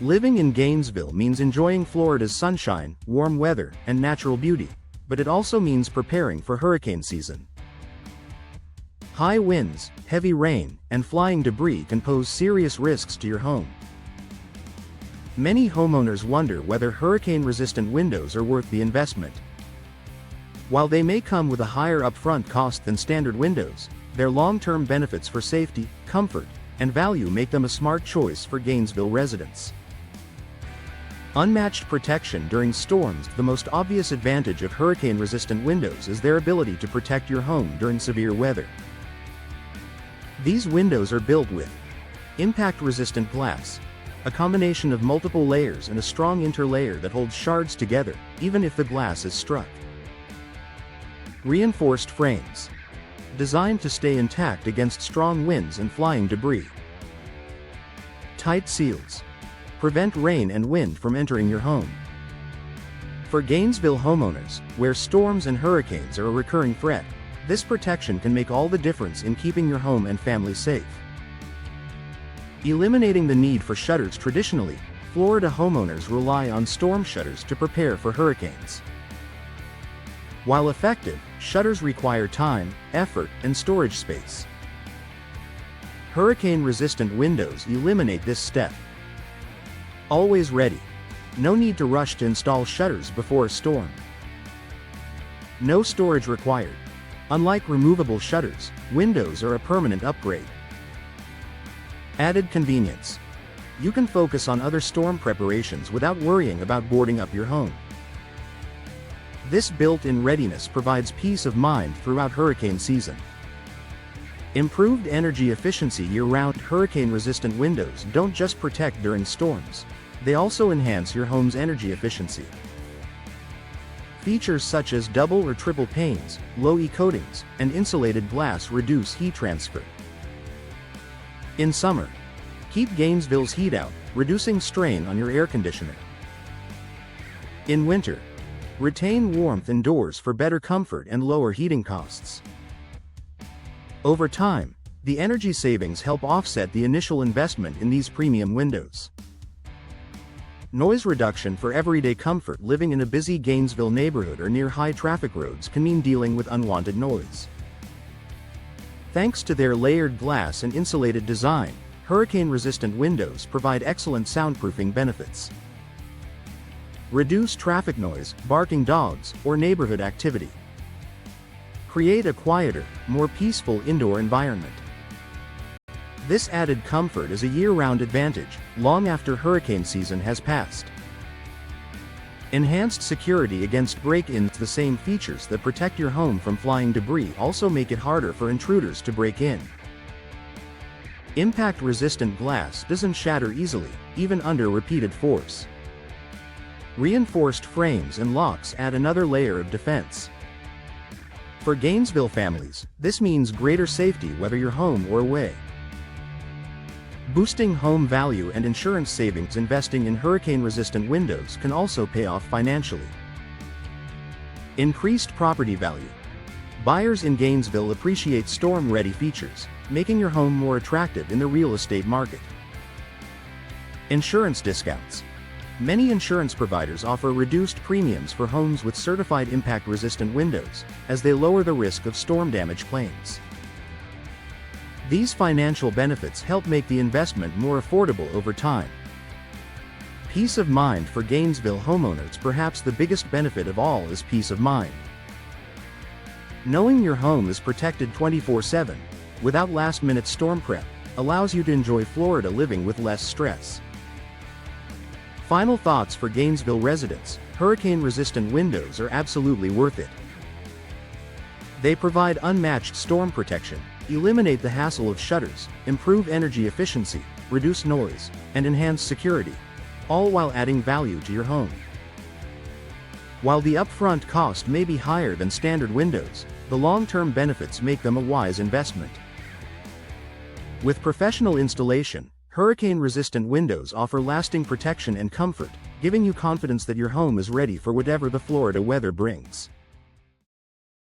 Living in Gainesville means enjoying Florida's sunshine, warm weather, and natural beauty, but it also means preparing for hurricane season. High winds, heavy rain, and flying debris can pose serious risks to your home. Many homeowners wonder whether hurricane-resistant windows are worth the investment. While they may come with a higher upfront cost than standard windows, their long-term benefits for safety, comfort, and value make them a smart choice for Gainesville residents. Unmatched protection during storms. The most obvious advantage of hurricane-resistant windows is their ability to protect your home during severe weather. These windows are built with impact-resistant glass, a combination of multiple layers and a strong interlayer that holds shards together, even if the glass is struck. Reinforced frames, designed to stay intact against strong winds and flying debris. Tight seals, prevent rain and wind from entering your home. For Gainesville homeowners, where storms and hurricanes are a recurring threat, this protection can make all the difference in keeping your home and family safe. Eliminating the need for shutters. Traditionally, Florida homeowners rely on storm shutters to prepare for hurricanes. While effective, shutters require time, effort, and storage space. Hurricane-resistant windows eliminate this step. Always ready. No need to rush to install shutters before a storm. No storage required. Unlike removable shutters, windows are a permanent upgrade. Added convenience. You can focus on other storm preparations without worrying about boarding up your home. This built-in readiness provides peace of mind throughout hurricane season. Improved energy efficiency year-round. Hurricane-resistant windows don't just protect during storms, they also enhance your home's energy efficiency. Features such as double or triple panes, low E coatings, and insulated glass reduce heat transfer. In summer, keep Gainesville's heat out, reducing strain on your air conditioner. In winter, retain warmth indoors for better comfort and lower heating costs. Over time, the energy savings help offset the initial investment in these premium windows. Noise reduction. For everyday comfort. Living in a busy Gainesville neighborhood or near high traffic roads can mean dealing with unwanted noise. Thanks to their layered glass and insulated design, hurricane-resistant windows provide excellent soundproofing benefits. Reduce traffic noise, barking dogs, or neighborhood activity. Create a quieter, more peaceful indoor environment. This added comfort is a year-round advantage, long after hurricane season has passed. Enhanced security against break-ins. The same features that protect your home from flying debris also make it harder for intruders to break in. Impact-resistant glass doesn't shatter easily, even under repeated force. Reinforced frames and locks add another layer of defense. For Gainesville families, this means greater safety whether you're home or away. Boosting home value and insurance savings. Investing in hurricane-resistant windows can also pay off financially. Increased property value. Buyers in Gainesville appreciate storm-ready features, making your home more attractive in the real estate market. Insurance discounts. Many insurance providers offer reduced premiums for homes with certified impact-resistant windows, as they lower the risk of storm damage claims. These financial benefits help make the investment more affordable over time. Peace of mind. For Gainesville homeowners, perhaps the biggest benefit of all is peace of mind. Knowing your home is protected 24/7, without last-minute storm prep, allows you to enjoy Florida living with less stress. Final thoughts. For Gainesville residents, hurricane-resistant windows are absolutely worth it. They provide unmatched storm protection, eliminate the hassle of shutters, improve energy efficiency, reduce noise, and enhance security, all while adding value to your home. While the upfront cost may be higher than standard windows, the long-term benefits make them a wise investment. With professional installation, hurricane-resistant windows offer lasting protection and comfort, giving you confidence that your home is ready for whatever the Florida weather brings.